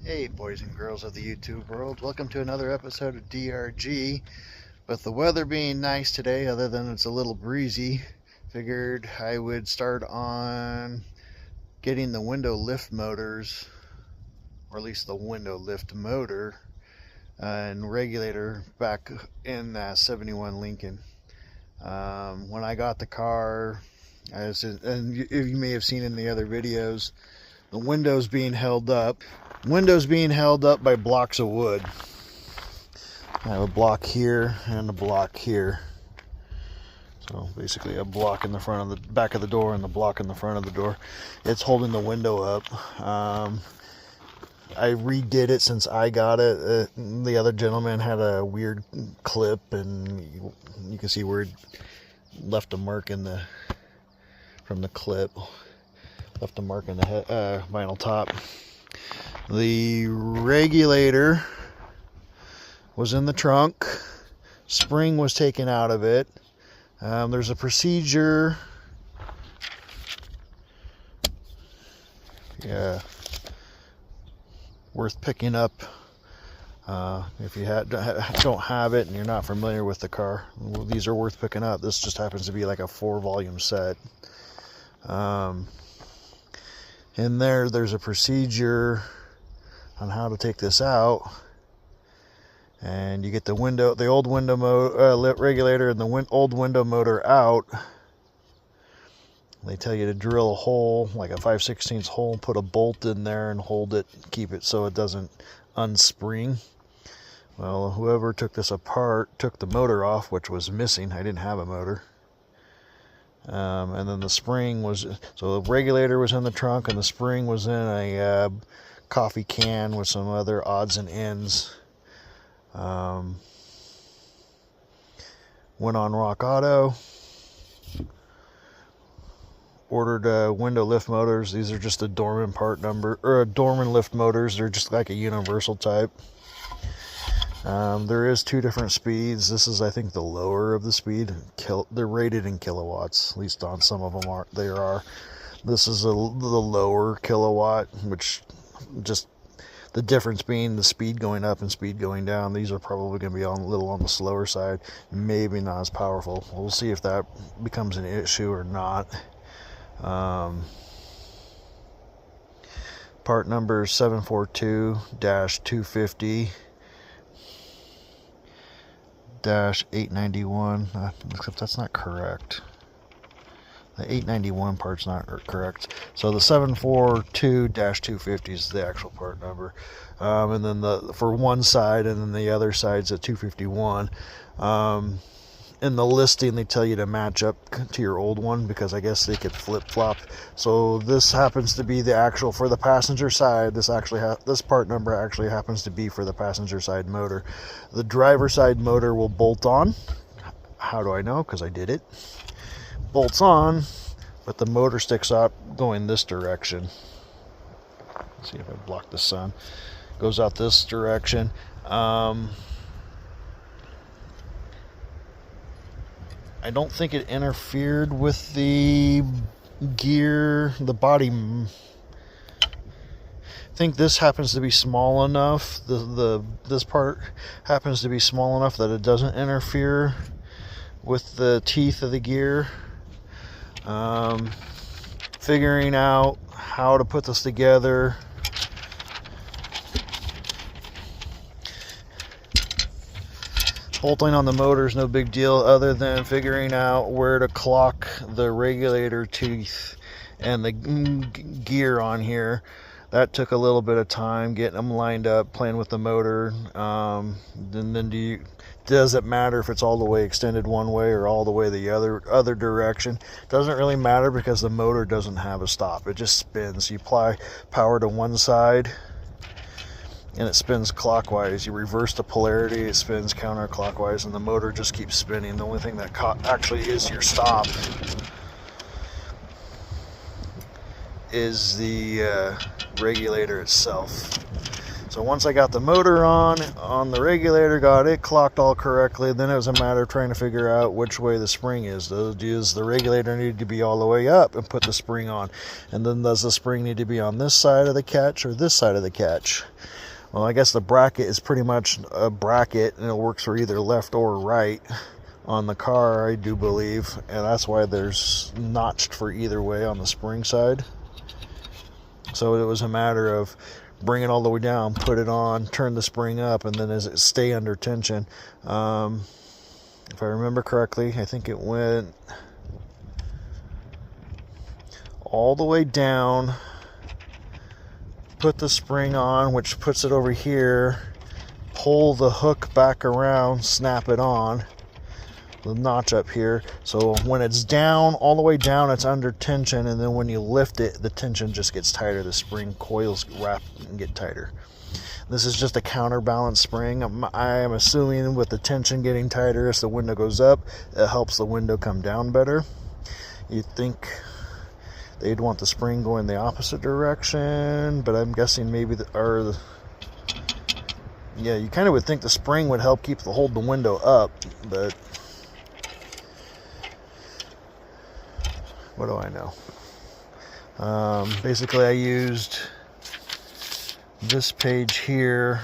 Hey boys and girls of the YouTube world, welcome to another episode of DRG. With the weather being nice today, other than it's a little breezy, figured I would start on getting the window lift motors, or at least the window lift motor and regulator back in that 71 Lincoln. When I got the car, and you may have seen in the other videos, the windows being held up by blocks of wood. I have a block here and a block here. So basically a block in the front of the back of the door and the block in the front of the door. It's holding the window up. I redid it since I got it. The other gentleman had a weird clip, and you can see where it left a mark from the clip. Left a mark in the vinyl top. The regulator was in the trunk. Spring was taken out of it. There's a procedure. Yeah, worth picking up if you don't have it and you're not familiar with the car. Well, these are worth picking up. This just happens to be like a 4-volume set. In there's a procedure on how to take this out, and you get the old window regulator and the old window motor out. They tell you to drill a hole, like a 5/16 hole, put a bolt in there and hold it, keep it so it doesn't unspring. Well, whoever took this apart took the motor off, which was missing. I didn't have a motor. And then the spring so the regulator was in the trunk and the spring was in a coffee can with some other odds and ends. Went on Rockauto, ordered window lift motors. These are just a Dorman part number, or a Dorman lift motors. They're just like a universal type. There is 2 different speeds. This is, I think, the lower of the speed. They're rated in kilowatts, at least on some of them they are. This is the lower kilowatt, which just the difference being the speed going up and speed going down. These are probably going to be a little on the slower side, maybe not as powerful. We'll see if that becomes an issue or not. Part number 742-250. 891, except that's not correct. The 891 part's not correct. So the 742-250 is the actual part number. And then for one side, and then the other side's at 251. In the listing, they tell you to match up to your old one because I guess they could flip-flop. So this happens to be the actual for the passenger side. This part number actually happens to be for the passenger side motor. The driver side motor will bolt on. How do I know? Because I did it. Bolts on, but the motor sticks out going this direction. Let's see if I block the sun. Goes out this direction. I don't think it interfered with the gear, the body. I think this happens to be small enough. This part happens to be small enough that it doesn't interfere with the teeth of the gear. Figuring out how to put this together. Bolting on the motor is no big deal, other than figuring out where to clock the regulator teeth and the gear on here. That took a little bit of time getting them lined up, playing with the motor. Does it matter if it's all the way extended one way or all the way the other direction? Doesn't really matter because the motor doesn't have a stop. It just spins. You apply power to one side and it spins clockwise. You reverse the polarity, it spins counterclockwise, and the motor just keeps spinning. The only thing that actually is your stop is the regulator itself. So once I got the motor on the regulator, got it clocked all correctly, then it was a matter of trying to figure out which way the spring is. Does the regulator need to be all the way up and put the spring on? And then does the spring need to be on this side of the catch or this side of the catch? Well, I guess the bracket is pretty much a bracket, and it works for either left or right on the car, I do believe. And that's why there's notched for either way on the spring side. So it was a matter of bring it all the way down, put it on, turn the spring up, and then as it stay under tension. If I remember correctly, I think it went all the way down, put the spring on, which puts it over here, pull the hook back around, snap it on, the notch up here. So when it's down, all the way down, it's under tension, and then when you lift it, the tension just gets tighter. The spring coils wrap and get tighter. This is just a counterbalance spring. I am assuming with the tension getting tighter as the window goes up, it helps the window come down better. You'd think they'd want the spring going the opposite direction, but I'm guessing maybe yeah, you kind of would think the spring would help hold the window up, but what do I know? Basically, I used this page here,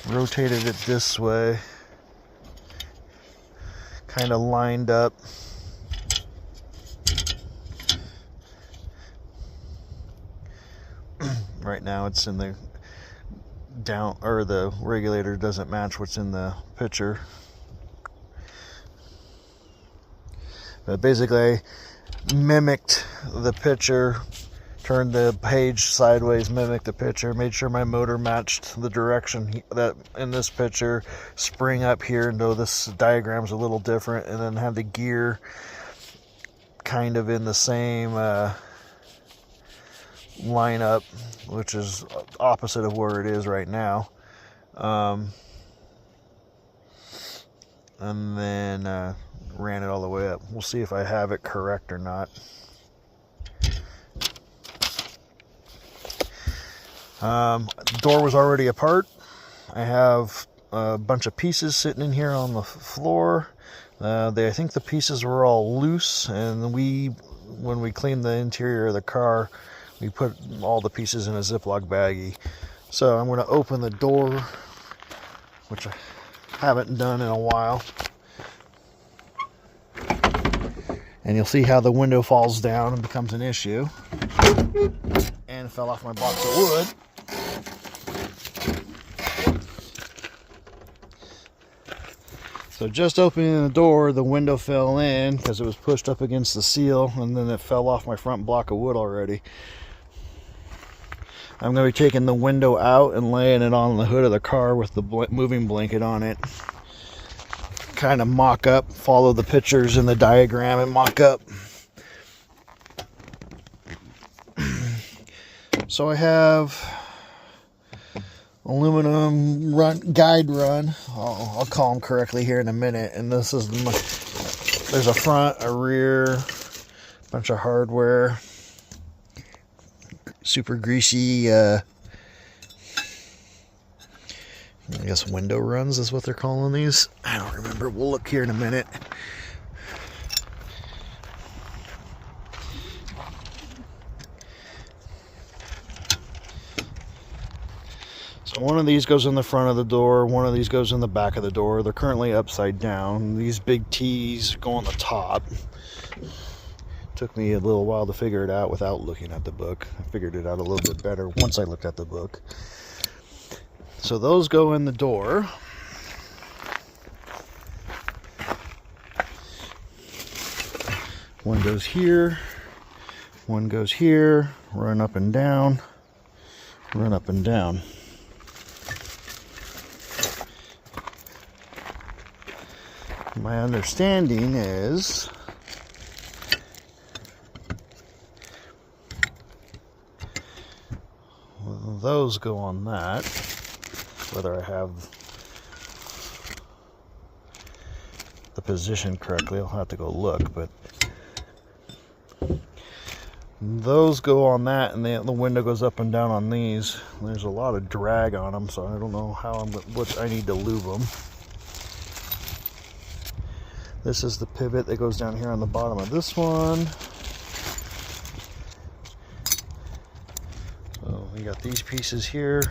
rotated it this way, kind of lined up. Right now it's in the down, or the regulator doesn't match what's in the picture. But basically, I mimicked the picture, turned the page sideways, mimicked the picture, made sure my motor matched the direction that in this picture, spring up here, though this diagram's a little different, and then have the gear kind of in the same lineup, which is opposite of where it is right now. And then ran it all the way up. We'll see if I have it correct or not. The door was already apart. I have a bunch of pieces sitting in here on the floor. I think the pieces were all loose, and when we cleaned the interior of the car, we put all the pieces in a Ziploc baggie. So I'm going to open the door, which I haven't done in a while. And you'll see how the window falls down and becomes an issue. And it fell off my box of wood. So just opening the door, the window fell in because it was pushed up against the seal, and then it fell off my front block of wood already. I'm going to be taking the window out and laying it on the hood of the car with the moving blanket on it. Kind of mock up, follow the pictures in the diagram and mock up. So I have aluminum guide run. I'll call them correctly here in a minute. And this is there's a front, a rear, bunch of hardware, super greasy. I guess window runs is what they're calling these. I don't remember. We'll look here in a minute. So one of these goes in the front of the door, one of these goes in the back of the door. They're currently upside down. These big T's go on the top. Took me a little while to figure it out without looking at the book. I figured it out a little bit better once I looked at the book. So those go in the door. One goes here, one goes here, run up and down, run up and down. My understanding is those go on that. Whether I have the position correctly, I'll have to go look, but Those go on that, and the window goes up and down on these. There's a lot of drag on them, so I don't know what I need to lube them. This is the pivot that goes down here on the bottom of this one. So we got these pieces here.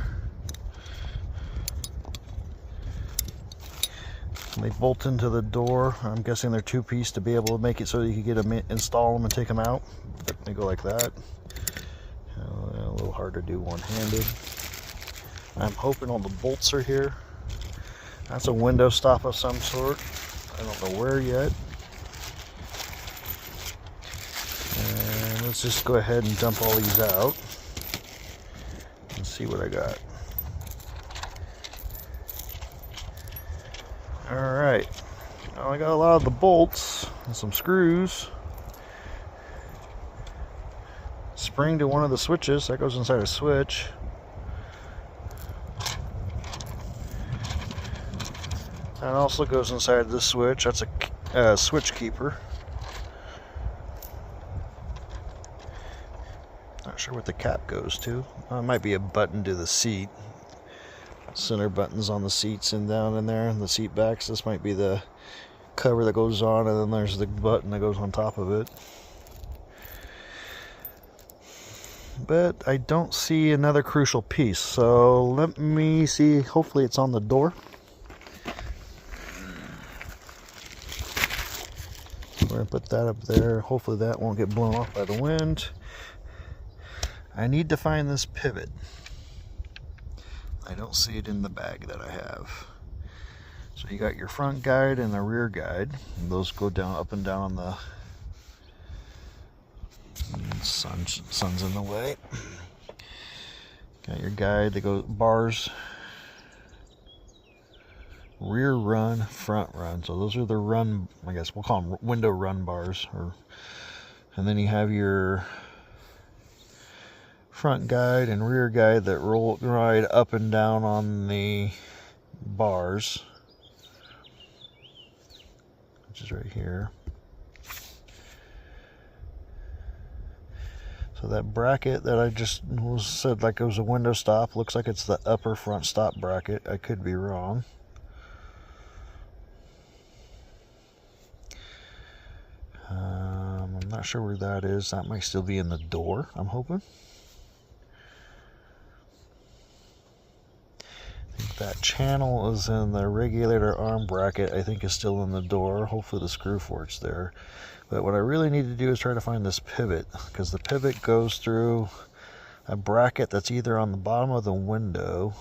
And they bolt into the door. I'm guessing they're two-piece to be able to make it so you can get them install them and take them out. But they go like that. A little hard to do one-handed. I'm hoping all the bolts are here. That's a window stop of some sort. I don't know where yet. And let's just go ahead and dump all these out and see what I got. Alright, well, I got a lot of the bolts and some screws. Spring to one of the switches, that goes inside a switch. That also goes inside this switch, that's a switch keeper. Not sure what the cap goes to. It might be a button to the seat. Center buttons on the seats and down in there, and the seat backs. This might be the cover that goes on, and then there's the button that goes on top of it. But I don't see another crucial piece, so let me see. Hopefully it's on the door. I'm going to put that up there. Hopefully that won't get blown off by the wind. I need to find this pivot. I don't see it in the bag that I have. So you got your front guide and a rear guide. And those go down, up and down on the sun's in the way. Got your guide that goes bars, rear run, front run. So those are the run, I guess we'll call them window run bars. And then you have your front guide and rear guide that ride up and down on the bars, which is right here. So that bracket that I just said like it was a window stop looks like it's the upper front stop bracket. I could be wrong. I'm not sure where that is. That might still be in the door, I'm hoping. That channel is in the regulator arm bracket. I think is still in the door. Hopefully the screw fork's there. But what I really need to do is try to find this pivot, because the pivot goes through a bracket that's either on the bottom of the window,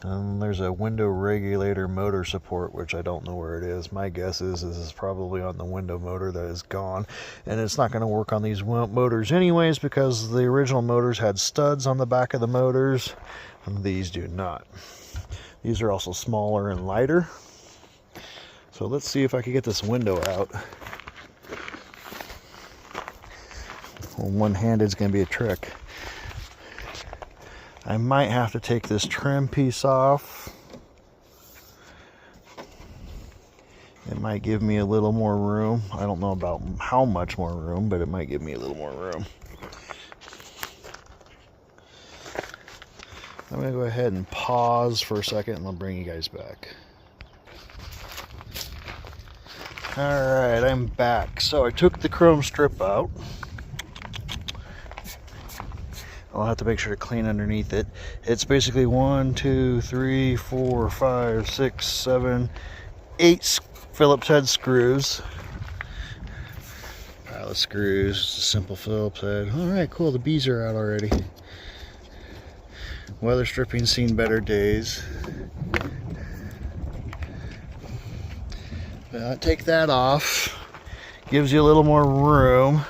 and there's a window regulator motor support, which I don't know where it is. My guess is this is probably on the window motor that is gone, and it's not going to work on these motors anyways, because the original motors had studs on the back of the motors, and these do not. These are also smaller and lighter. So let's see if I can get this window out. Well, one-handed is going to be a trick. I might have to take this trim piece off. It might give me a little more room. I don't know about how much more room, but it might give me a little more room. I'm going to go ahead and pause for a second and I'll bring you guys back. Alright, I'm back. So I took the chrome strip out. I'll have to make sure to clean underneath it. It's basically 1, 2, 3, 4, 5, 6, 7, 8 Phillips head screws. Pile of screws, simple Phillips head. Alright, cool, the bees are out already. Weather stripping's seen better days. Take that off. Gives you a little more room.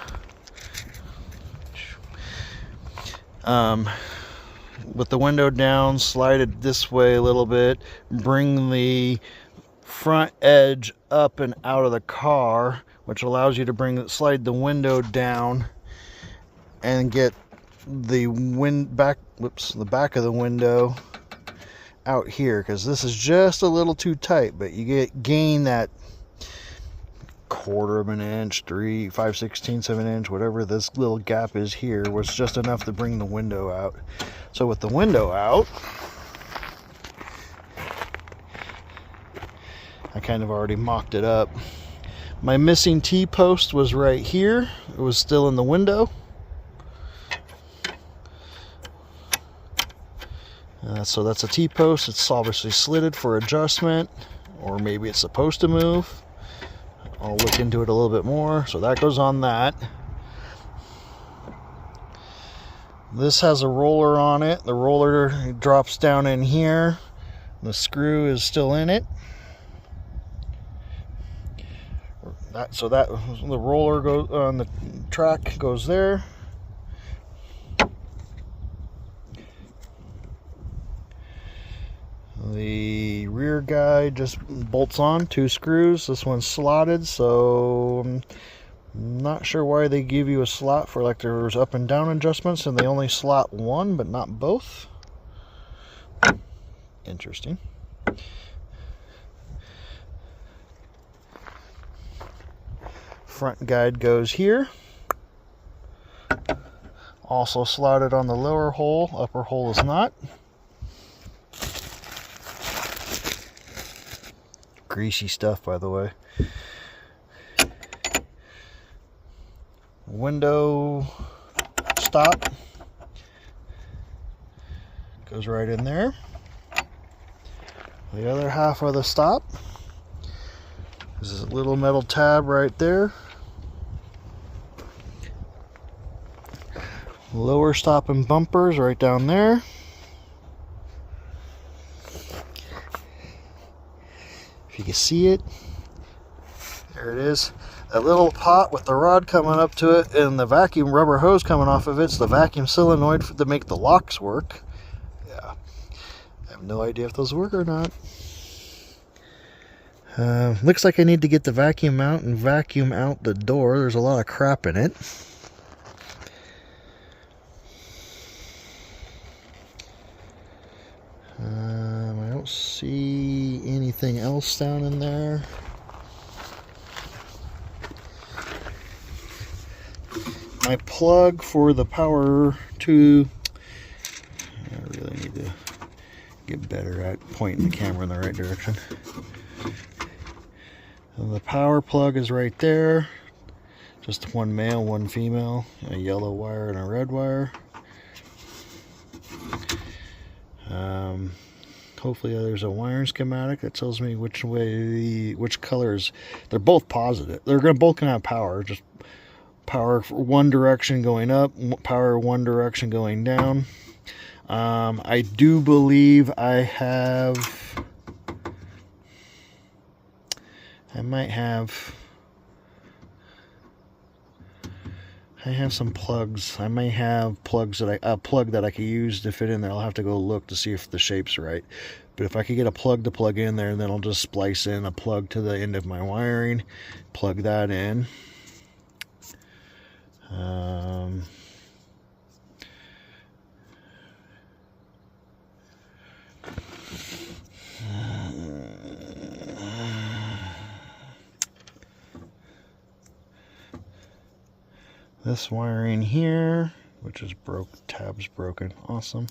With the window down, slide it this way a little bit. Bring the front edge up and out of the car, which allows you to slide the window down and get the back of the window out here, because this is just a little too tight, but you gain that 1/4 of an inch, 5/16 of an inch, whatever this little gap is here, was just enough to bring the window out. So with the window out, I kind of already mocked it up. My missing T-post was right here. It was still in the window. So that's a T-post. It's obviously slitted for adjustment, or maybe it's supposed to move. I'll look into it a little bit more. So that goes on that. This has a roller on it. The roller drops down in here. The screw is still in it. So that the roller goes on the track, goes there. The rear guide just bolts on, 2 screws. This one's slotted, so I'm not sure why they give you a slot for, like, there's up and down adjustments and they only slot one but not both. Interesting. Front guide goes here. Also slotted on the lower hole, upper hole is not. Greasy stuff, by the way. Window stop goes right in there. The other half of the stop is a little metal tab right there. Lower stop and bumpers right down there. If you can see it, there it is. A little pot with the rod coming up to it and the vacuum rubber hose coming off of it's the vacuum solenoid to make the locks work. Yeah, I have no idea if those work or not. Looks like I need to get the vacuum out and vacuum out the door. There's a lot of crap in it. I don't see anything else down in there. My plug for the power to... I really need to get better at pointing the camera in the right direction. And the power plug is right there. Just one male, one female. A yellow wire and a red wire. Hopefully there's a wiring schematic that tells me which way which colors. They're both positive. They're both gonna have power. Just power one direction going up, power one direction going down. I do believe I have some plugs. I may have plugs that a plug that I could use to fit in there. I'll have to go look to see if the shape's right. But if I could get a plug to plug in there, then I'll just splice in a plug to the end of my wiring, plug that in. This wiring here, which is broke, tab's broken. Awesome.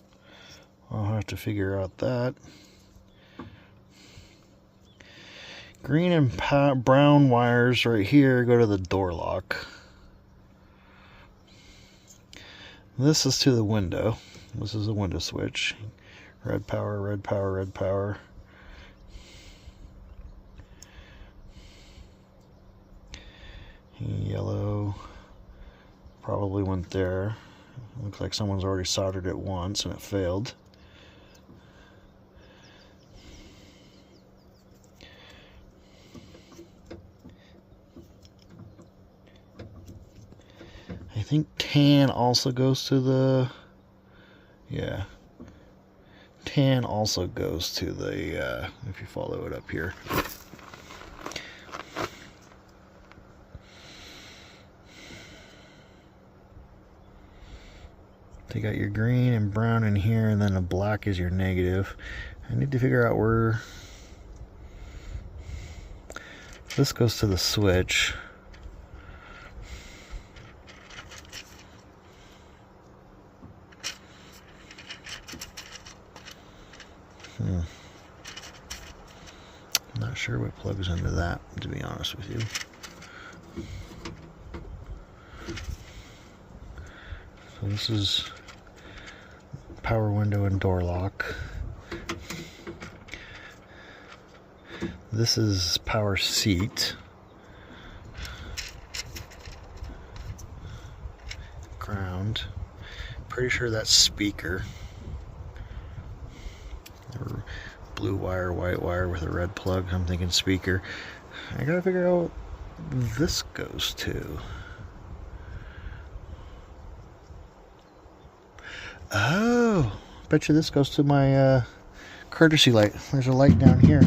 I'll have to figure out that. Green and brown wires right here go to the door lock. This is to the window. This is a window switch. Red power, red power, red power. Yellow probably went there. Looks like someone's already soldered it once and it failed. I think tan also goes to the, yeah, tan also goes to the, if you follow it up here. You got your green and brown in here, and then the black is your negative. I need to figure out where this goes to the switch. Not sure what plugs into that, to be honest with you. So this is power window and door lock. This is power seat. Ground. Pretty sure that's speaker. Or blue wire, white wire with a red plug. I'm thinking speaker. I gotta figure out what this goes to. Oh, bet you this goes to my courtesy light. There's a light down here.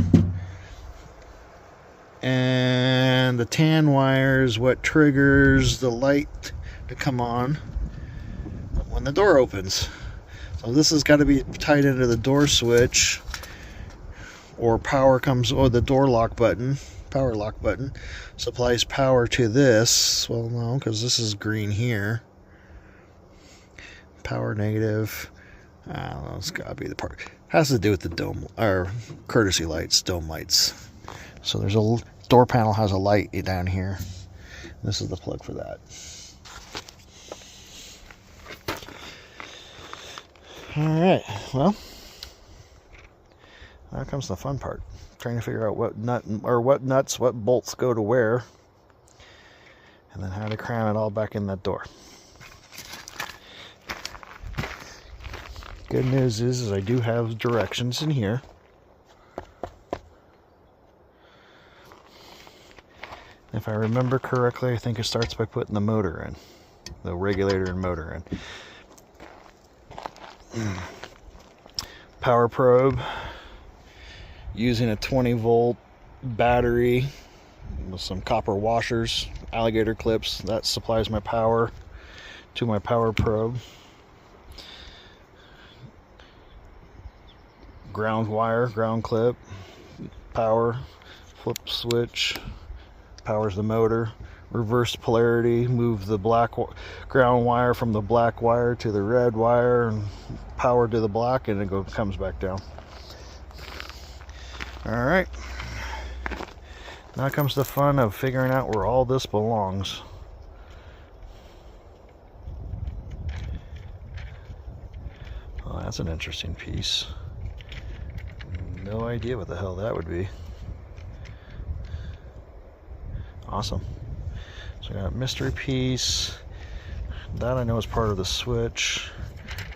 And the tan wire is what triggers the light to come on when the door opens. So this has got to be tied into the door switch, or power comes, or the door lock button, power lock button, supplies power to this. Well, no, because this is green here. Power negative. I don't know, it's got to be the part. Has to do with the dome, or courtesy lights, dome lights. So there's a door panel has a light down here. This is the plug for that. Alright, well, now comes the fun part. Trying to figure out what nuts, what bolts go to where, and then how to cram it all back in that door. Good news is I do have directions in here. If I remember correctly, I think it starts by putting the motor in, the regulator and motor in. Power probe, using a 20-volt battery with some copper washers, alligator clips. That supplies my power to my power probe. Ground wire, ground clip, power, flip switch, powers the motor. Reverse polarity, move the black ground wire from the black wire to the red wire, and power to the black, and it comes back down. Alright, now comes the fun of figuring out where all this belongs. Oh, that's an interesting piece. No idea what the hell that would be. Awesome. So I got a mystery piece. That I know is part of the switch.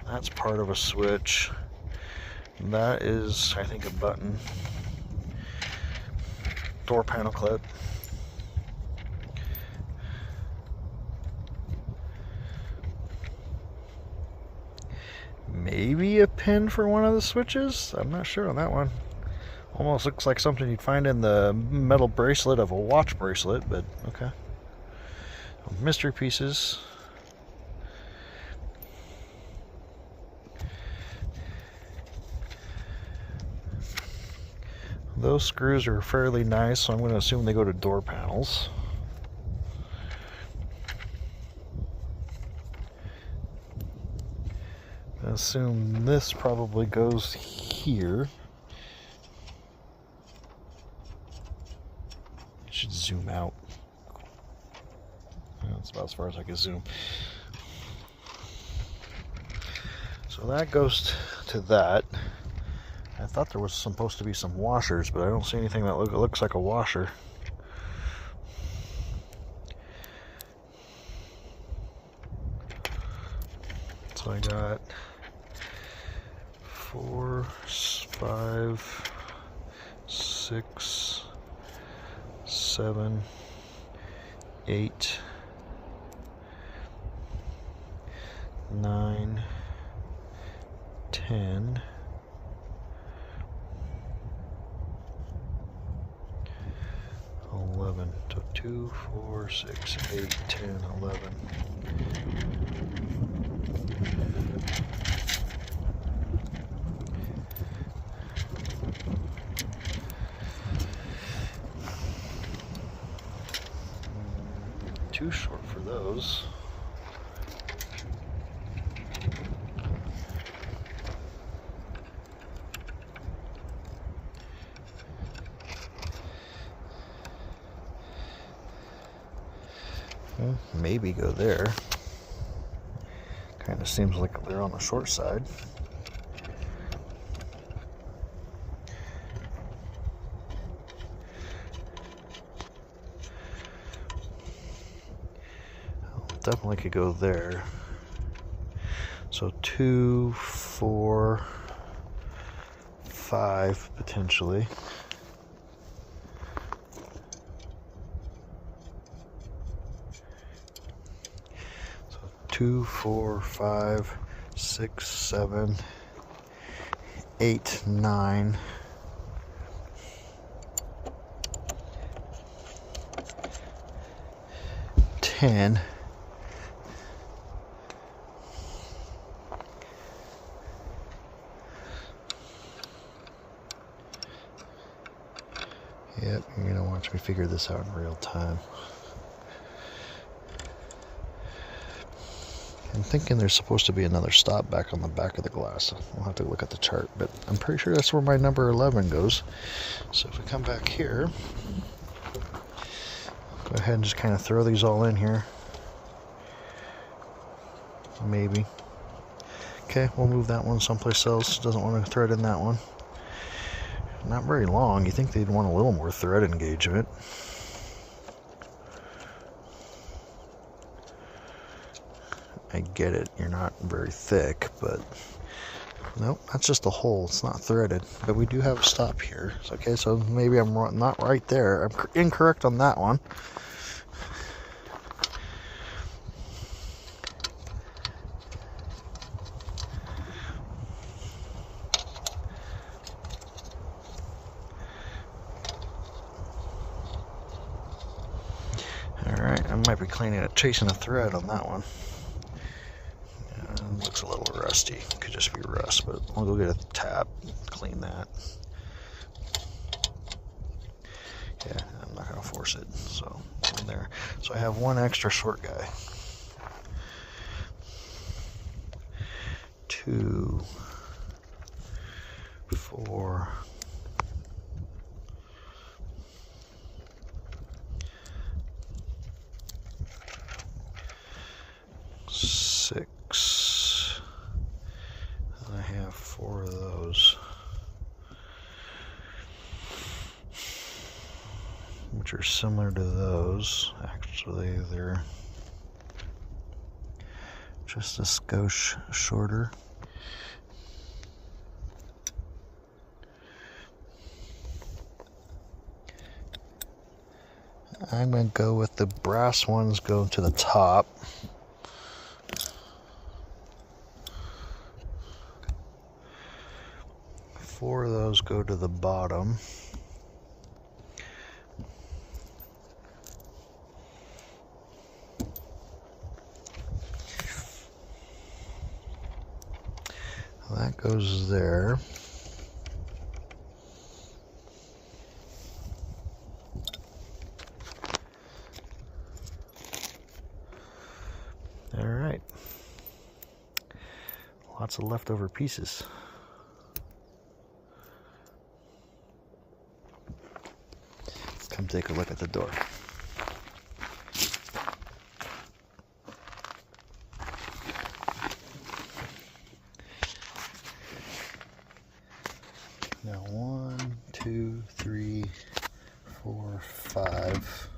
That's part of a switch. That is, I think, a button. Door panel clip. Maybe a pin for one of the switches? I'm not sure on that one. Almost looks like something you'd find in the metal bracelet of a watch bracelet, but okay. Mystery pieces. Those screws are fairly nice, so I'm going to assume they go to door panels. I assume this probably goes here. Should zoom out. That's about as far as I can zoom. So that goes to that. I thought there was supposed to be some washers, but I don't see anything that looks like a washer. So I got 4, 5, 6, 7, 8, 9, 10, 11. So 2, 4, 6, 8, 10, 11. Too short for those. Maybe go there. Kind of seems like they're on the short side. Definitely could go there. So 2, 4, 5 potentially. So 2, 4, 5, 6, 7, 8, 9. 10. Yep, you're going to watch me figure this out in real time. I'm thinking there's supposed to be another stop back on the back of the glass. We'll have to look at the chart, but I'm pretty sure that's where my number 11 goes. So if we come back here, go ahead and just kind of throw these all in here. Maybe. Okay, we'll move that one someplace else. Doesn't want to thread in that one. Not very long. You think they'd want a little more thread engagement. I get it. You're not very thick, but nope, that's just a hole. It's not threaded. But we do have a stop here. Okay, so maybe I'm not right there. I'm incorrect on that one. Alright, I might be chasing a thread on that one. Looks a little rusty. Could just be rust, but I'll go get a tap, clean that. Yeah, I'm not going to force it. So, in there. So I have one extra short guy. 2, 4, 6. I have 4 of those, which are similar to those. Actually, they're just a skosh shorter. I'm going to go with the brass ones go to the top. Four of those go to the bottom. That goes there. All right. Lots of leftover pieces. Come take a look at the door. Now 1, 2, 3, 4, 5.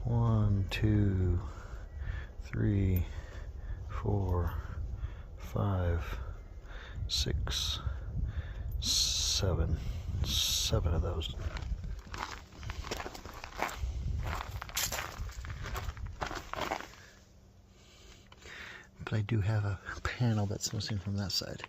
One, 2, 3, 4, 5, 6, 7. 7 of those. But I do have a panel that's missing from that side.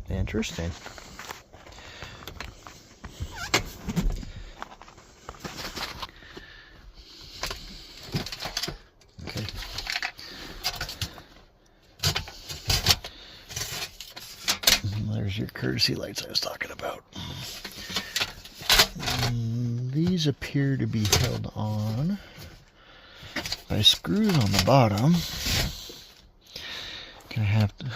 Interesting. Okay. There's your courtesy lights I was talking about. These these appear to be held on by screws on the bottom. Gonna have to...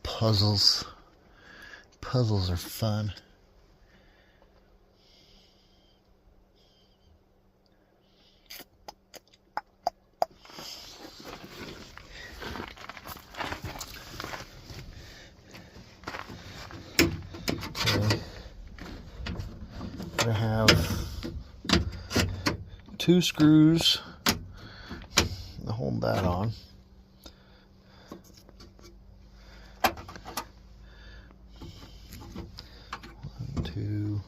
Puzzles. Puzzles are fun. Okay. I have 2 screws to hold that on. 1, 2,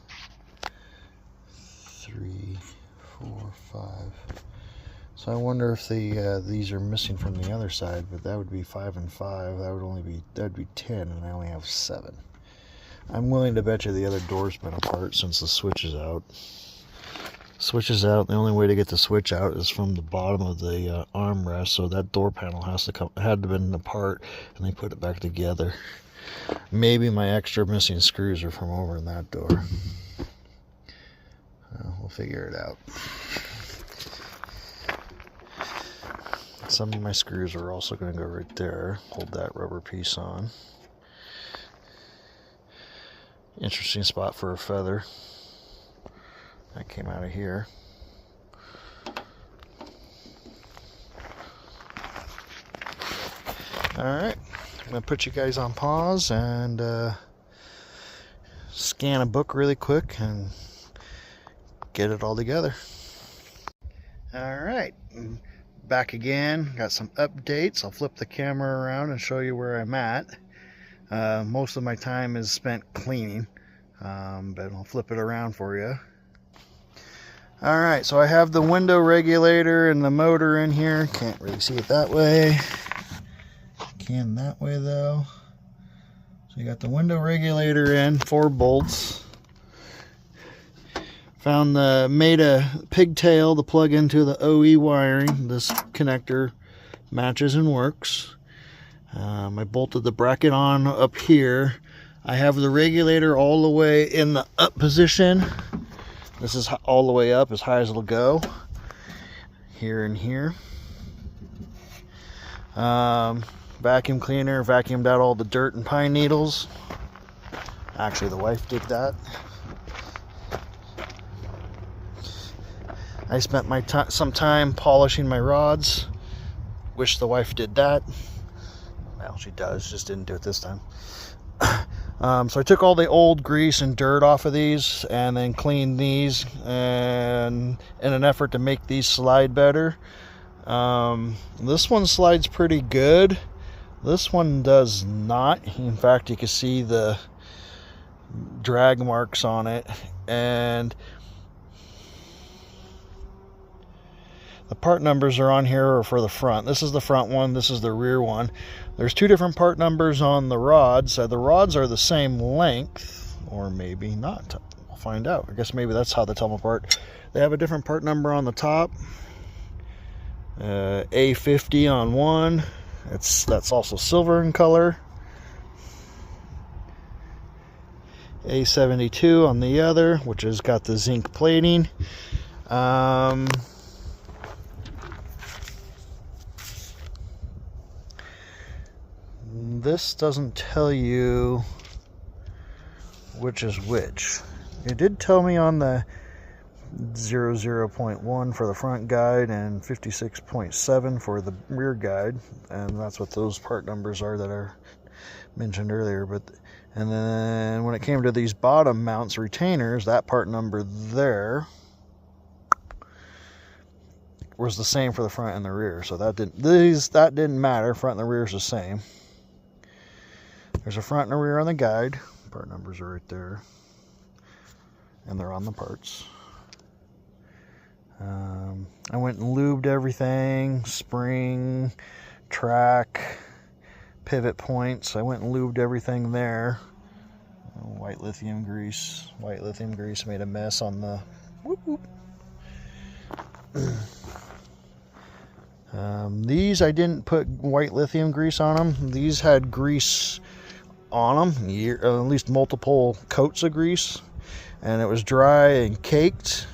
3, 4, 5. So I wonder if these are missing from the other side, but that would be 5 and 5. That'd be 10, and I only have 7. I'm willing to bet you the other door's been apart since the switch is out. Switch is out. The only way to get the switch out is from the bottom of the armrest, so that door panel had to have been apart, and they put it back together. Maybe my extra missing screws are from over in that door. We'll figure it out. Some of my screws are also going to go right there. Hold that rubber piece on. Interesting spot for a feather. That came out of here. Alright, I'm going to put you guys on pause and scan a book really quick and get it all together. Alright, back again. Got some updates. I'll flip the camera around and show you where I'm at. Most of my time is spent cleaning, but I'll flip it around for you. Alright, so I have the window regulator and the motor in here. Can't really see it that way. Can that way though. So you got the window regulator in, 4 bolts. Made a pigtail to plug into the OE wiring. This connector matches and works. I bolted the bracket on up here. I have the regulator all the way in the up position. This is all the way up, as high as it'll go. Here and here. Vacuum cleaner vacuumed out all the dirt and pine needles. Actually, the wife did that. I spent some time polishing my rods. Wish the wife did that. Well, she does, just didn't do it this time. So I took all the old grease and dirt off of these and then cleaned these, and in an effort to make these slide better. This one slides pretty good. This one does not. In fact, you can see the drag marks on it, and the part numbers are on here for the front. This is the front one, this is the rear one. There's 2 different part numbers on the rods. The rods are the same length, or maybe not. We'll find out. I guess maybe that's how they tell them apart. They have a different part number on the top. A50 on one. That's also silver in color. A72 on the other, which has got the zinc plating. This doesn't tell you which is which. It did tell me on the 00.1 for the front guide and 56.7 for the rear guide, and that's what those part numbers are that I mentioned earlier. And then when it came to these bottom mounts retainers, that part number there was the same for the front and the rear, so that didn't matter. Front and the rear is the same. There's a front and a rear on the guide. Part numbers are right there, and they're on the parts. I went and lubed everything, spring, track, pivot points. I went and lubed everything there. White lithium grease made a mess on the whoop whoop. These I didn't put white lithium grease on them. These had grease on them, at least multiple coats of grease, and it was dry and caked.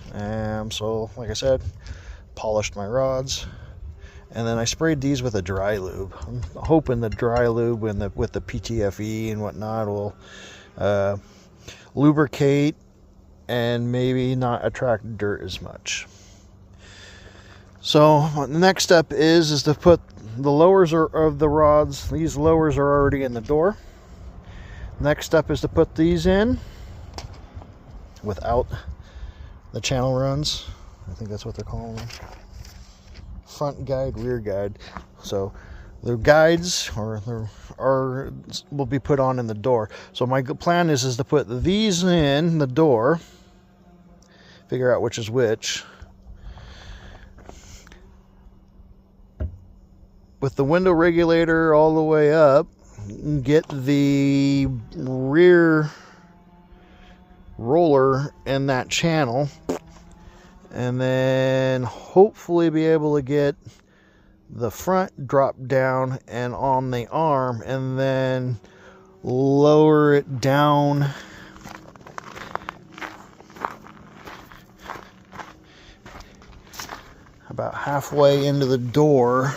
So like I said, polished my rods, and then I sprayed these with a dry lube. I'm hoping the dry lube with the PTFE and whatnot will lubricate and maybe not attract dirt as much. So the next step is to put the lowers of the rods. These lowers are already in the door. Next step is to put these in without the channel runs. I think that's what they're calling them. Front guide, rear guide. So the guides will be put on in the door. So my plan is to put these in the door. Figure out which is which. With the window regulator all the way up, get the rear roller in that channel, and then hopefully be able to get the front drop down and on the arm, and then lower it down about halfway into the door,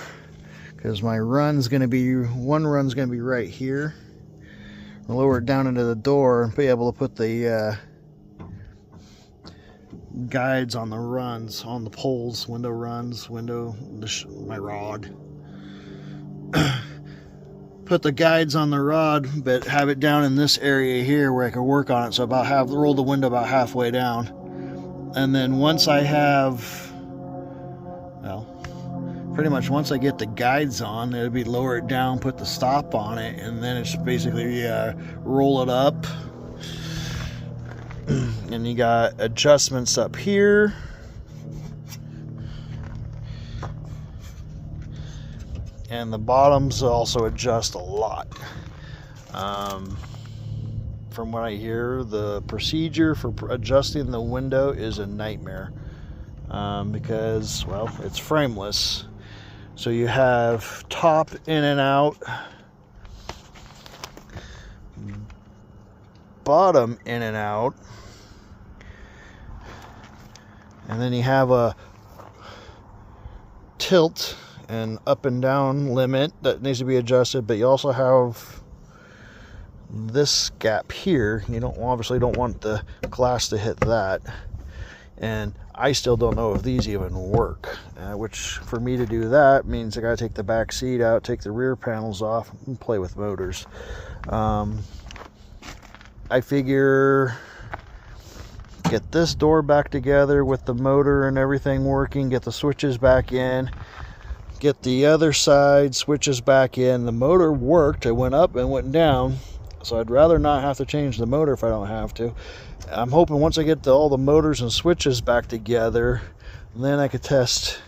because my one run's going to be right here. I'll lower it down into the door and be able to put the guides on the runs, on the poles, window runs, my rod. Put the guides on the rod, but have it down in this area here where I can work on it. So roll the window about halfway down, and then once I have, pretty much once I get the guides on, it'll be lower it down, put the stop on it, and then it's basically roll it up. And you got adjustments up here. And the bottoms also adjust a lot. From what I hear, the procedure for adjusting the window is a nightmare. Because, well, it's frameless. So you have top in and out, bottom in and out, and then you have a tilt and up and down limit that needs to be adjusted, but you also have this gap here. You obviously don't want the glass to hit that, and I still don't know if these even work, which for me to do that means I gotta take the back seat out, take the rear panels off, and play with motors. I figure get this door back together with the motor and everything working, get the switches back in, get the other side switches back in. The motor worked, it went up and went down, so I'd rather not have to change the motor if I don't have to. I'm hoping once I get all the motors and switches back together, then I could test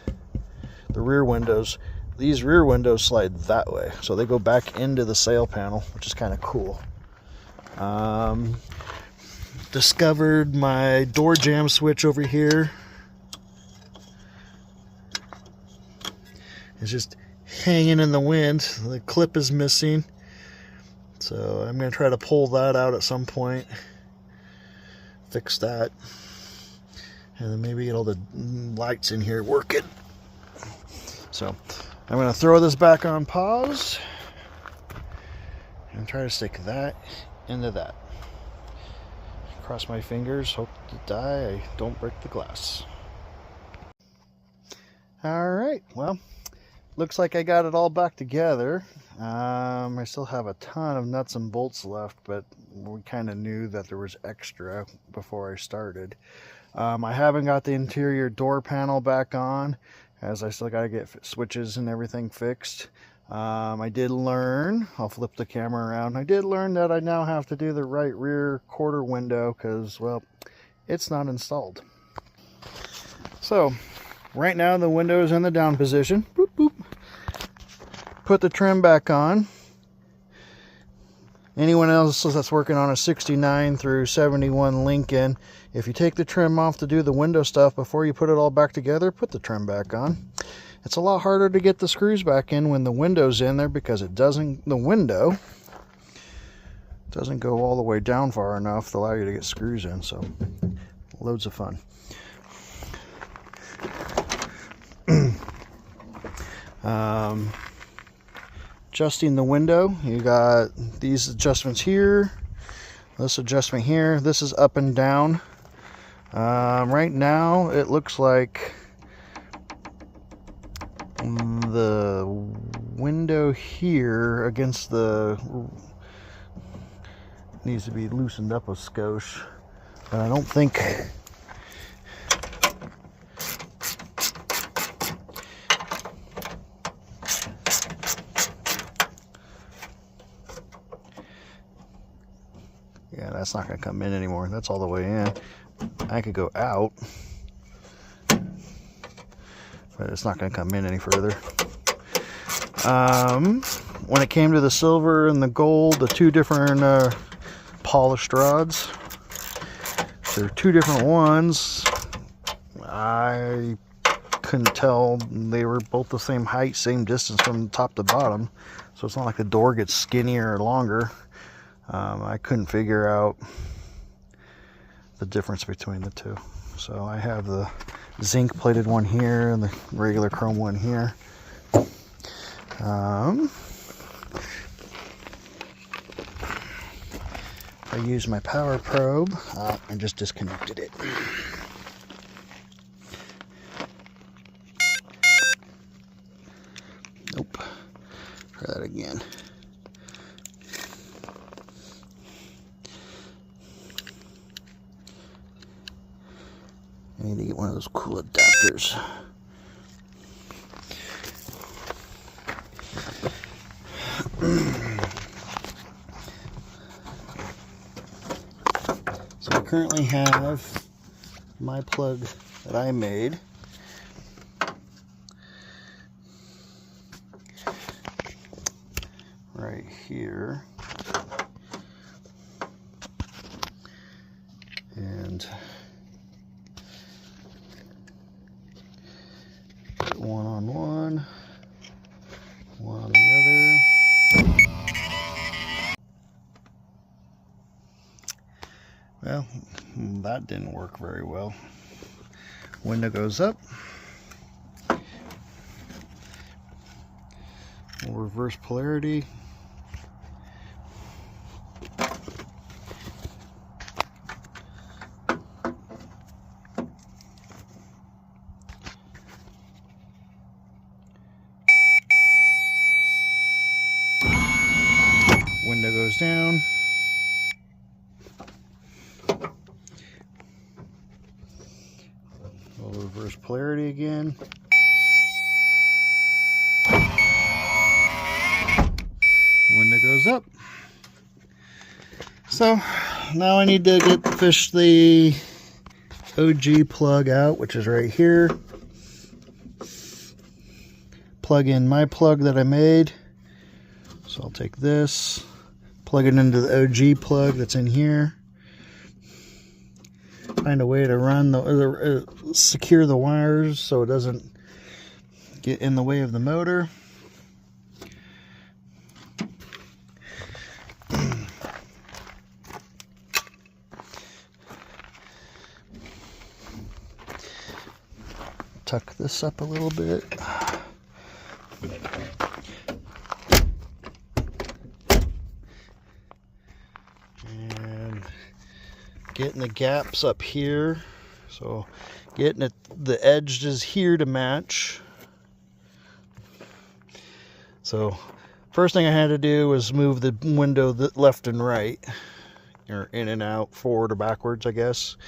the rear windows. These rear windows slide that way, so they go back into the sail panel, which is kind of cool. Discovered my door jamb switch over here. It's just hanging in the wind. The clip is missing, so I'm going to try to pull that out at some point. Fix that, and then maybe get all the lights in here working. So I'm going to throw this back on pause and try to stick that into that. Cross my fingers, hope to I don't break the glass. Alright, well, looks like I got it all back together. I still have a ton of nuts and bolts left, but we kind of knew that there was extra before I started. I haven't got the interior door panel back on, as I still got to get switches and everything fixed. I did learn, I'll flip the camera around, I did learn that I now have to do the right rear quarter window because, well, it's not installed. So, right now the window is in the down position. Boop, boop. Put the trim back on. Anyone else that's working on a 69 through 71 Lincoln, if you take the trim off to do the window stuff before you put it all back together, put the trim back on. It's a lot harder to get the screws back in when the window's in there, because the window doesn't go all the way down far enough to allow you to get screws in. So loads of fun. Adjusting the window, you got these adjustments here, this adjustment here. This is up and down. Right now it looks like the window here against the needs to be loosened up a skosh, but I don't think that's not going to come in anymore. That's all the way in. I could go out, but it's not going to come in any further. When it came to the silver and the gold, the two different polished rods, there are two different ones. I couldn't tell. They were both the same height, same distance from top to bottom, so it's not like the door gets skinnier or longer. I couldn't figure out the difference between the two. So I have the zinc plated one here and the regular chrome one here. I used my power probe and just disconnected it. Nope. Try that again. I need to get one of those cool adapters. So I currently have my plug that I made. Right here. And one on one, one on the other. Well, that didn't work very well. Window goes up. We'll reverse polarity. Window goes down. We'll reverse polarity again. Window goes up. So now I need to fish the OG plug out, which is right here. Plug in my plug that I made. So I'll take this, plug it into the OG plug that's in here. Find a way to run secure the wires so it doesn't get in the way of the motor. Tuck this up a little bit. And getting the gaps up here. So getting the edges here to match. So first thing I had to do was move the window left and right, or in and out, forward or backwards, I guess.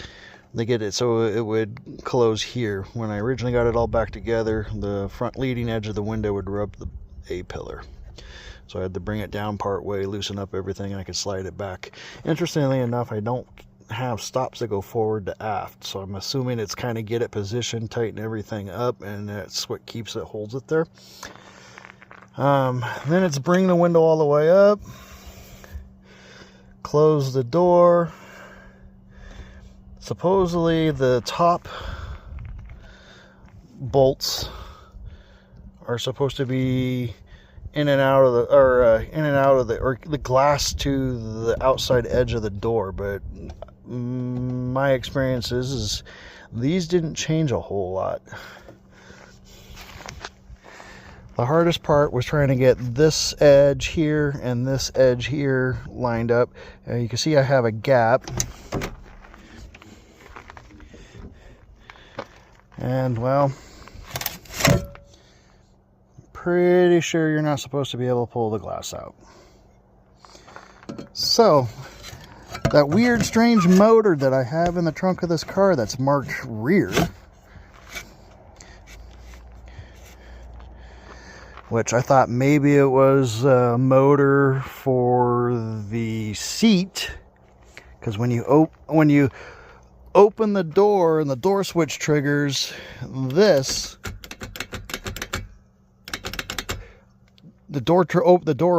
They get it so it would close here. When I originally got it all back together, the front leading edge of the window would rub the A-pillar. So I had to bring it down part way, loosen up everything, and I could slide it back. Interestingly enough, I don't have stops that go forward to aft, so I'm assuming it's kind of get it positioned, tighten everything up, and that's what holds it there. Then it's bring the window all the way up, close the door. Supposedly the top bolts are supposed to be in and out of the glass to the outside edge of the door, but my experience is these didn't change a whole lot. The hardest part was trying to get this edge here and this edge here lined up. You can see I have a gap. And, well, pretty sure you're not supposed to be able to pull the glass out. So, that weird, strange motor that I have in the trunk of this car that's marked rear, which I thought maybe it was a motor for the seat, because when you open the door and the door switch triggers this, the door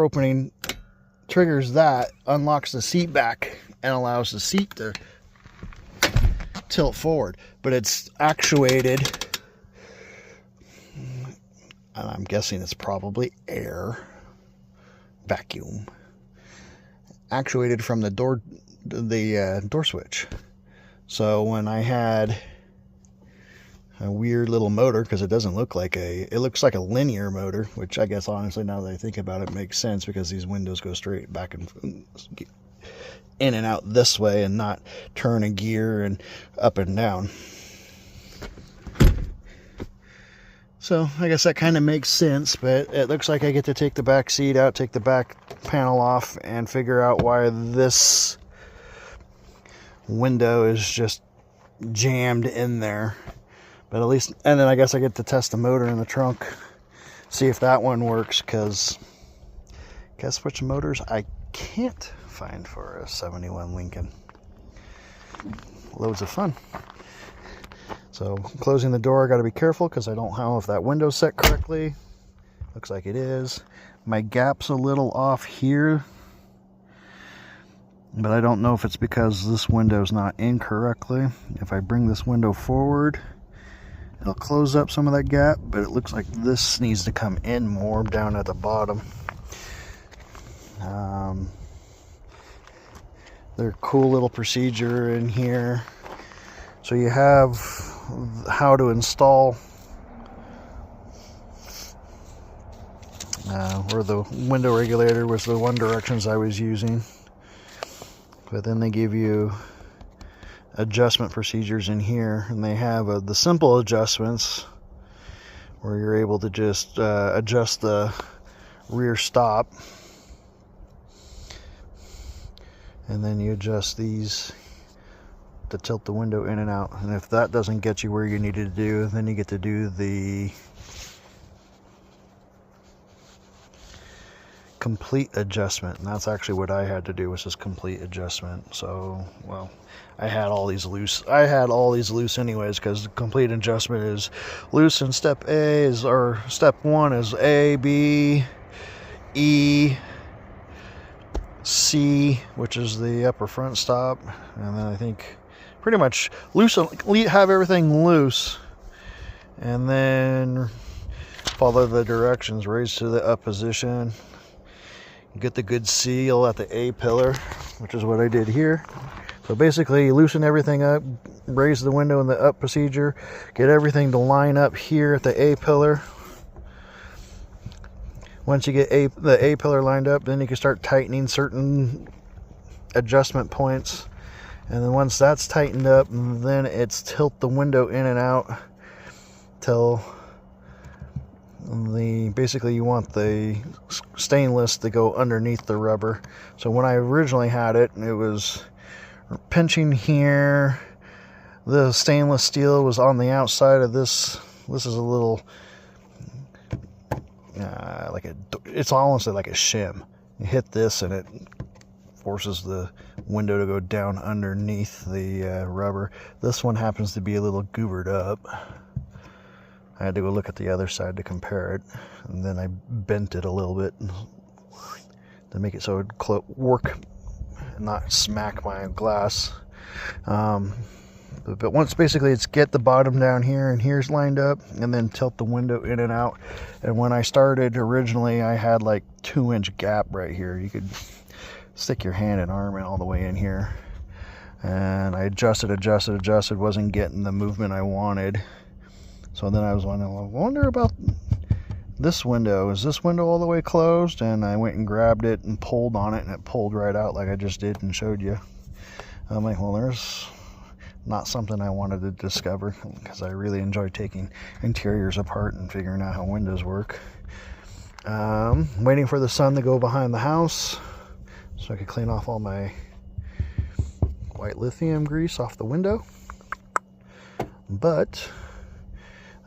opening triggers that, unlocks the seat back and allows the seat to tilt forward, but it's actuated. And I'm guessing it's probably air, vacuum, actuated from the door switch. So when I had a weird little motor, because it doesn't look like it looks like a linear motor, which I guess honestly now that I think about it makes sense, because these windows go straight back and in and out this way and not turn a gear and up and down. So I guess that kind of makes sense, but it looks like I get to take the back seat out, take the back panel off, and figure out why this window is just jammed in there. But at least, and then I guess I get to test the motor in the trunk, see if that one works, because guess which motors I can't find for a 71 Lincoln. Loads of fun. So closing the door, I got to be careful because I don't know if that window's set correctly. Looks like it is. My gap's a little off here, but I don't know if it's because this window's not in correctly. If I bring this window forward, it'll close up some of that gap, but it looks like this needs to come in more down at the bottom. They're cool little procedure in here. So you have how to install or the window regulator was the one directions I was using, but then they give you adjustment procedures in here, and they have the simple adjustments where you're able to just adjust the rear stop, and then you adjust these to tilt the window in and out. And if that doesn't get you where you need to do, then you get to do the complete adjustment, and that's actually what I had to do, was this complete adjustment. So, well, I had all these loose anyways, because the complete adjustment is loose, and step one is A, B, E, C, which is the upper front stop, and then I think pretty much have everything loose, and then follow the directions, raise to the up position, get the good seal at the A pillar, which is what I did here. So basically you loosen everything up, raise the window in the up procedure, get everything to line up here at the A pillar. Once you get the A pillar lined up, then you can start tightening certain adjustment points. And then once that's tightened up, then it's tilt the window in and out till basically you want the stainless to go underneath the rubber. So when I originally had it, it was pinching here. The stainless steel was on the outside of this. This is a little it's honestly like a shim. You hit this and it forces the window to go down underneath the rubber. This one happens to be a little goobered up. I had to go look at the other side to compare it, and then I bent it a little bit to make it so it would work and not smack my glass. But once basically it's get the bottom down here and here's lined up, and then tilt the window in and out. And when I started originally, I had like 2-inch gap right here. You could stick your hand and arm in all the way in here. And I adjusted, wasn't getting the movement I wanted. So then I was wondering, well, I wonder about this window. Is this window all the way closed? And I went and grabbed it and pulled on it, and it pulled right out like I just did and showed you. I'm like, well, there's not something I wanted to discover, because I really enjoy taking interiors apart and figuring out how windows work. Waiting for the sun to go behind the house so I could clean off all my white lithium grease off the window. But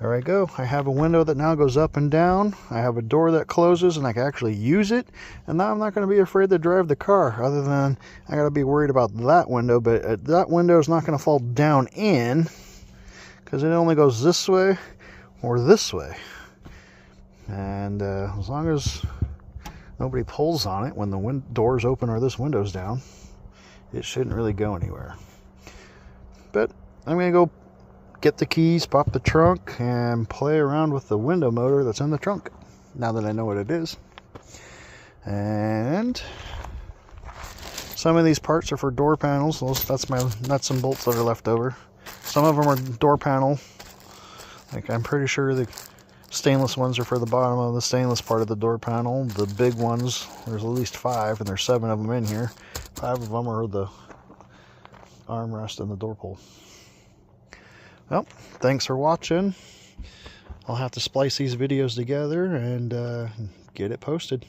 there I go. I have a window that now goes up and down. I have a door that closes and I can actually use it. And now I'm not going to be afraid to drive the car, other than I got to be worried about that window. But that window is not going to fall down in, because it only goes this way or this way. And as long as nobody pulls on it when the door's open or this window's down, it shouldn't really go anywhere. But I'm going to go get the keys, pop the trunk, and play around with the window motor that's in the trunk, now that I know what it is. And some of these parts are for door panels. That's my nuts and bolts that are left over. Some of them are door panel. Like, I'm pretty sure the stainless ones are for the bottom of the stainless part of the door panel. The big ones, there's at least 5, and there's 7 of them in here. 5 of them are the armrest and the door pull. Well, thanks for watching. I'll have to splice these videos together and get it posted.